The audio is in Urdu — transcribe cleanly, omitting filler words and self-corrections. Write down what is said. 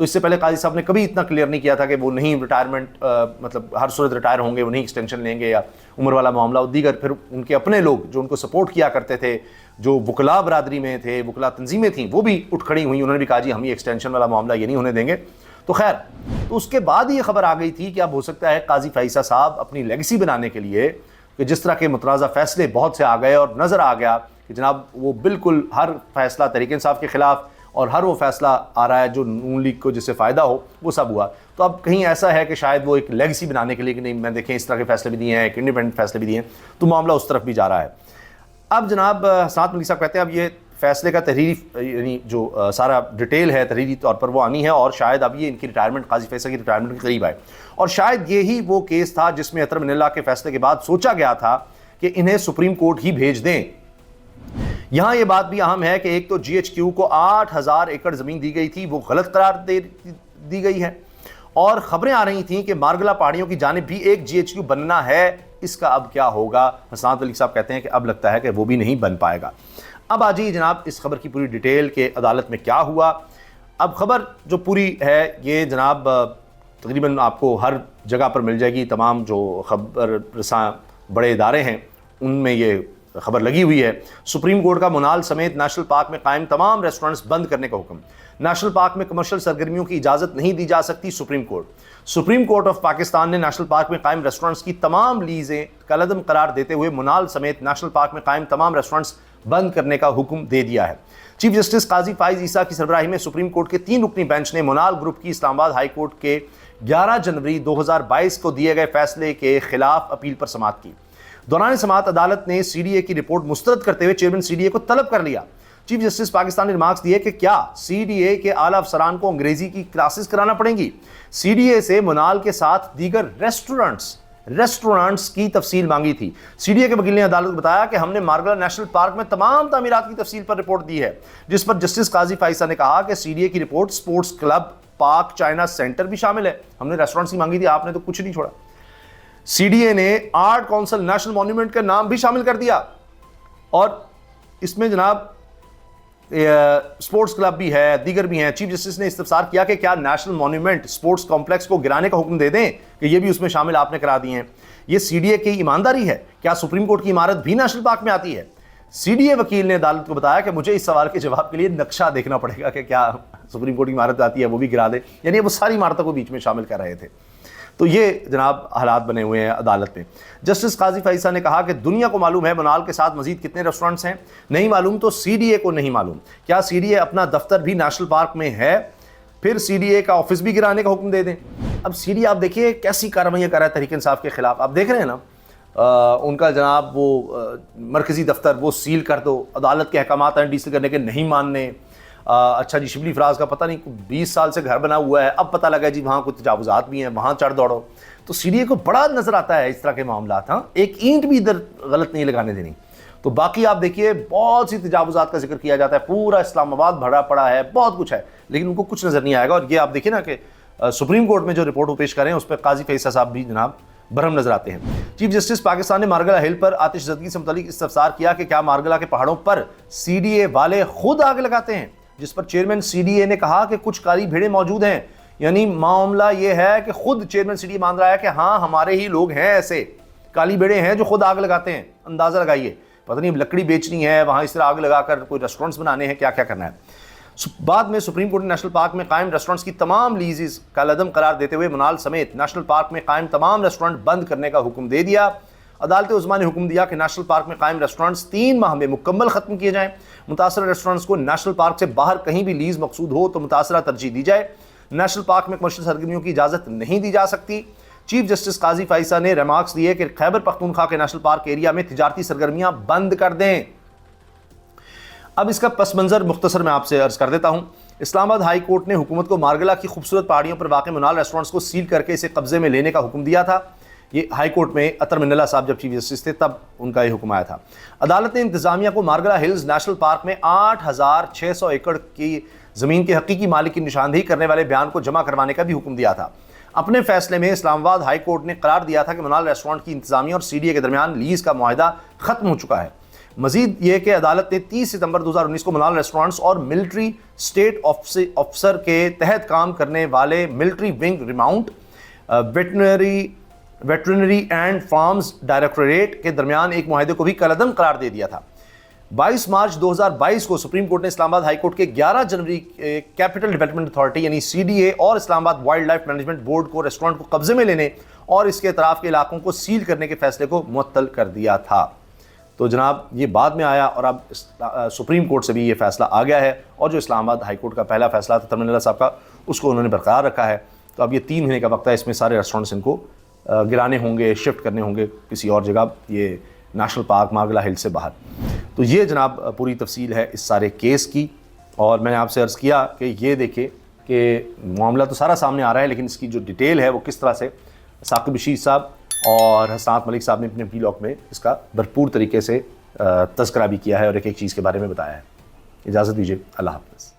تو اس سے پہلے قاضی صاحب نے کبھی اتنا کلیئر نہیں کیا تھا کہ وہ نہیں ریٹائرمنٹ مطلب ہر صورت ریٹائر ہوں گے، وہ نہیں ایکسٹینشن لیں گے یا عمر والا معاملہ اور دیگر. پھر ان کے اپنے لوگ جو ان کو سپورٹ کیا کرتے تھے، جو وکلاء برادری میں تھے، وکلاء تنظیمیں تھیں، وہ بھی اٹھ کھڑی ہوئیں، انہوں نے بھی کہا جی ہم یہ ایکسٹینشن والا معاملہ یہ نہیں ہونے دیں گے. تو خیر، تو اس کے بعد یہ خبر آ گئی تھی کہ اب ہو سکتا ہے قاضی فائسہ صاحب اپنی لیگیسی بنانے کے لیے کہ جس طرح کے متنازع فیصلے بہت سے آ گئے اور نظر آ گیا کہ جناب وہ بالکل ہر فیصلہ تحریک انصاف کے خلاف اور ہر وہ فیصلہ آ رہا ہے جو نون لیگ کو جس سے فائدہ ہو، وہ سب ہوا. تو اب کہیں ایسا ہے کہ شاید وہ ایک لیگیسی بنانے کے لیے کہ نہیں میں دیکھیں اس طرح کے فیصلے بھی دیے ہیں، ایک انڈیپینڈنٹ فیصلے بھی دیے ہیں، تو معاملہ اس طرف بھی جا رہا ہے. اب جناب سعد ملک صاحب کہتے ہیں اب یہ فیصلے کا تحریری یعنی جو سارا ڈیٹیل ہے تحریری طور پر وہ آنی ہے، اور شاید اب یہ ان کی ریٹائرمنٹ قاضی فیصلہ کی ریٹائرمنٹ کے قریب آئے. اور شاید یہی وہ کیس تھا جس میں اطہر من اللہ کے فیصلے کے بعد سوچا گیا تھا کہ انہیں سپریم کورٹ ہی بھیج دیں. یہاں یہ بات بھی اہم ہے کہ ایک تو جی ایچ کیو کو 8,000 ایکڑ زمین دی گئی تھی، وہ غلط قرار دی گئی ہے، اور خبریں آ رہی تھیں کہ مارگلا پہاڑیوں کی جانب بھی ایک جی ایچ کیو بننا ہے. اس کا اب کیا ہوگا؟ حسنات علی صاحب کہتے ہیں کہ اب لگتا ہے کہ وہ بھی نہیں بن پائے گا. اب آ جائیے جناب اس خبر کی پوری ڈیٹیل کہ عدالت میں کیا ہوا. اب خبر جو پوری ہے یہ جناب تقریباً آپ کو ہر جگہ پر مل جائے گی، تمام جو خبر رساں بڑے ادارے ہیں ان میں یہ خبر لگی ہوئی ہے. سپریم کورٹ کا منال سمیت نیشنل پارک میں قائم تمام ریسٹورنٹس بند کرنے کا حکم. نیشنل پارک میں کمرشل سرگرمیوں کی اجازت نہیں دی جا سکتی. سپریم کورٹ آف پاکستان نے نیشنل پارک میں قائم ریسٹورنٹس کی تمام لیزیں کالعدم قرار دیتے ہوئے منال سمیت نیشنل پارک میں قائم تمام ریسٹورنٹس بند کرنے کا حکم دے دیا ہے. چیف جسٹس قاضی فائز عیسیٰ کی سربراہی میں سپریم کورٹ کے 3 رکنی بینچ نے منال گروپ کی اسلام آباد ہائی کورٹ کے 11 جنوری 2022 کو دیے گئے فیصلے کے خلاف اپیل پر سماعت کی. دوران سماعت عدالت نے سی ڈی اے کی رپورٹ مسترد کرتے ہوئے چیئرمین سی ڈی اے کو طلب کر لیا. چیف جسٹس پاکستان نے ریمارکس دیے کہ کیا سی ڈی اے کے اعلیٰ افسران کو انگریزی کی کلاسز کرانا پڑیں گی. سی ڈی اے سے منال کے ساتھ دیگر ریسٹورنٹس کی تفصیل مانگی تھی. سی ڈی اے کے وکیل نے عدالت کو بتایا کہ ہم نے مارگلا نیشنل پارک میں تمام تعمیرات کی تفصیل پر رپورٹ دی ہے، جس پر جسٹس قاضی فائسہ نے کہا کہ سی ڈی اے کی report sports club park China centre بھی شامل ہے. ہم نے ریسٹورنٹس کی مانگی تھی، آپ نے تو کچھ نہیں چھوڑا. سی ڈی اے نے آرٹ کونسل نیشنل مونومنٹ کا نام بھی شامل کر دیا، اور اس میں جناب سپورٹس کلب بھی ہے، دیگر بھی ہیں. چیف جسٹس نے استفسار کیا کہ کیا نیشنل مونومنٹ سپورٹس کمپلیکس کو گرانے کا حکم دے دیں کہ یہ بھی اس میں شامل آپ نے کرا دی ہیں. یہ سی ڈی اے کی ایمانداری ہے. کیا سپریم کورٹ کی عمارت بھی نیشنل پارک میں آتی ہے؟ سی ڈی اے وکیل نے عدالت کو بتایا کہ مجھے اس سوال کے جواب کے لیے نقشہ دیکھنا پڑے گا کہ کیا سپریم کورٹ کی عمارت آتی ہے وہ بھی گرا دے. یعنی وہ ساری عمارتوں کو بیچ میں شامل کر رہے تھے. تو یہ جناب حالات بنے ہوئے ہیں عدالت میں. جسٹس قاضی فائسہ نے کہا کہ دنیا کو معلوم ہے منال کے ساتھ مزید کتنے ریسٹورنٹس ہیں، نہیں معلوم تو سی ڈی اے کو نہیں معلوم. کیا سی ڈی اے اپنا دفتر بھی نیشنل پارک میں ہے؟ پھر سی ڈی اے کا آفس بھی گرانے کا حکم دے دیں. اب سی ڈی اے آپ دیکھیے کیسی کارروائیاں کر رہا ہے تحریک انصاف کے خلاف. آپ دیکھ رہے ہیں نا ان کا جناب وہ مرکزی دفتر وہ سیل کر دو، عدالت کے احکامات ہیں ڈیسل کرنے کے نہیں ماننے. اچھا جی شبلی فراز کا پتہ نہیں 20 سال سے گھر بنا ہوا ہے، اب پتہ لگا جی وہاں کچھ تجاوزات بھی ہیں، وہاں چڑھ دوڑو. تو سی ڈی اے کو بڑا نظر آتا ہے اس طرح کے معاملات. ہاں ایک اینٹ بھی ادھر غلط نہیں لگانے دینی. تو باقی آپ دیکھیے بہت سی تجاوزات کا ذکر کیا جاتا ہے، پورا اسلام آباد بھرا پڑا ہے، بہت کچھ ہے، لیکن ان کو کچھ نظر نہیں آئے گا. اور یہ آپ دیکھیں نا کہ سپریم کورٹ میں جو رپورٹ وہ پیش کریں اس پہ قاضی فائسہ صاحب بھی جناب برہم نظر آتے ہیں. چیف جسٹس پاکستان نے مارگلا ہل پر آتش زدگی سے متعلق استفسار کیا کہ کیا مارگلا کے پہاڑوں پر سی ڈی اے والے خود آگ لگاتے ہیں، جس پر چیئرمین سی ڈی اے نے کہا کہ کچھ کالی بھیڑیں موجود ہیں. یعنی معاملہ یہ ہے کہ خود چیئرمین سی ڈی اے مان رہا ہے کہ ہاں ہمارے ہی لوگ ہیں ایسے کالی بھیڑیں ہیں جو خود آگ لگاتے ہیں. اندازہ لگائیے، پتہ نہیں لکڑی بیچنی ہے وہاں اس طرح آگ لگا کر کوئی ریسٹورنٹس بنانے ہیں، کیا کیا کرنا ہے. بعد میں سپریم کورٹ نے نیشنل پارک میں قائم ریسٹورنٹس کی تمام لیزز کالعدم قرار دیتے ہوئے منال سمیت نیشنل پارک میں قائم تمام ریسٹورنٹ بند کرنے کا حکم دے دیا. عدالت عظمیٰ نے حکم دیا کہ نیشنل پارک میں قائم ریسٹورنٹس 3 ماہ میں مکمل ختم کیے جائیں. متاثرہ ریسٹورنٹس کو نیشنل پارک سے باہر کہیں بھی لیز مقصود ہو تو متاثرہ ترجیح دی جائے. نیشنل پارک میں کمرشل سرگرمیوں کی اجازت نہیں دی جا سکتی. چیف جسٹس قاضی فائسہ نے ریمارکس دیے کہ خیبر پختونخوا کے نیشنل پارک ایریا میں تجارتی سرگرمیاں بند کر دیں. اب اس کا پس منظر مختصر میں آپ سے عرض کر دیتا ہوں. اسلام آباد ہائی کورٹ نے حکومت کو مارگلا کی خوبصورت پہاڑیوں پر واقع منال ریسٹورنٹس کو سیل کر کے اسے قبضے میں لینے کا حکم دیا تھا. یہ ہائی کورٹ میں اطہر من اللہ صاحب جب چیف جسٹس تھے تب ان کا یہ حکم آیا تھا. عدالت نے انتظامیہ کو مارگلا ہلز نیشنل پارک میں 8,600 ایکڑ کی زمین کے حقیقی مالک کی نشاندہی کرنے والے بیان کو جمع کروانے کا بھی حکم دیا تھا. اپنے فیصلے میں اسلام آباد ہائی کورٹ نے قرار دیا تھا کہ منال ریسٹورنٹ کی انتظامیہ اور سی ڈی اے کے درمیان لیز کا معاہدہ ختم ہو چکا ہے. مزید یہ کہ عدالت نے 30 ستمبر 2019 کو منال ریسٹورانٹس اور ملٹری اسٹیٹ آفیسر کے تحت کام کرنے والے military wing remount veterinary and farms directorate کے درمیان ایک معاہدے کو بھی کالعدم قرار دے دیا تھا۔ 22 مارچ 2022 کو سپریم کورٹ نے اسلام آباد ہائی کورٹ کے 11 جنوری کیپٹل ڈیولپمنٹ اتھارٹی یعنی CDA اور اسلام آباد وائلڈ لائف مینجمنٹ بورڈ کو ریسٹورانٹ کو قبضے میں لینے اور اس کے اطراف کے علاقوں کو سیل کرنے کے فیصلے کو معطل کر دیا تھا۔ تو جناب یہ بعد میں آیا اور اب سپریم کورٹ سے بھی یہ فیصلہ آ گیا ہے، اور جو اسلام آباد ہائی کورٹ کا پہلا فیصلہ تھا ترمن اللہ صاحب کا، اس کو انہوں نے برقرار رکھا ہے۔ تو اب یہ 3 مہینے کا وقت ہے، اس میں سارے ریسٹورینٹس ان کو گرانے ہوں گے، شفٹ کرنے ہوں گے کسی اور جگہ، یہ نیشنل پارک مارگلا ہل سے باہر۔ تو یہ جناب پوری تفصیل ہے اس سارے کیس کی، اور میں نے آپ سے عرض کیا کہ یہ دیکھیں کہ معاملہ تو سارا سامنے آ رہا ہے، لیکن اس کی جو ڈیٹیل ہے وہ کس طرح سے ثاقب رشید صاحب اور حسنات ملک صاحب نے اپنے ولاگ میں اس کا بھرپور طریقے سے تذکرہ بھی کیا ہے اور ایک ایک چیز کے بارے میں بتایا ہے۔ اجازت دیجیے، اللہ حافظ۔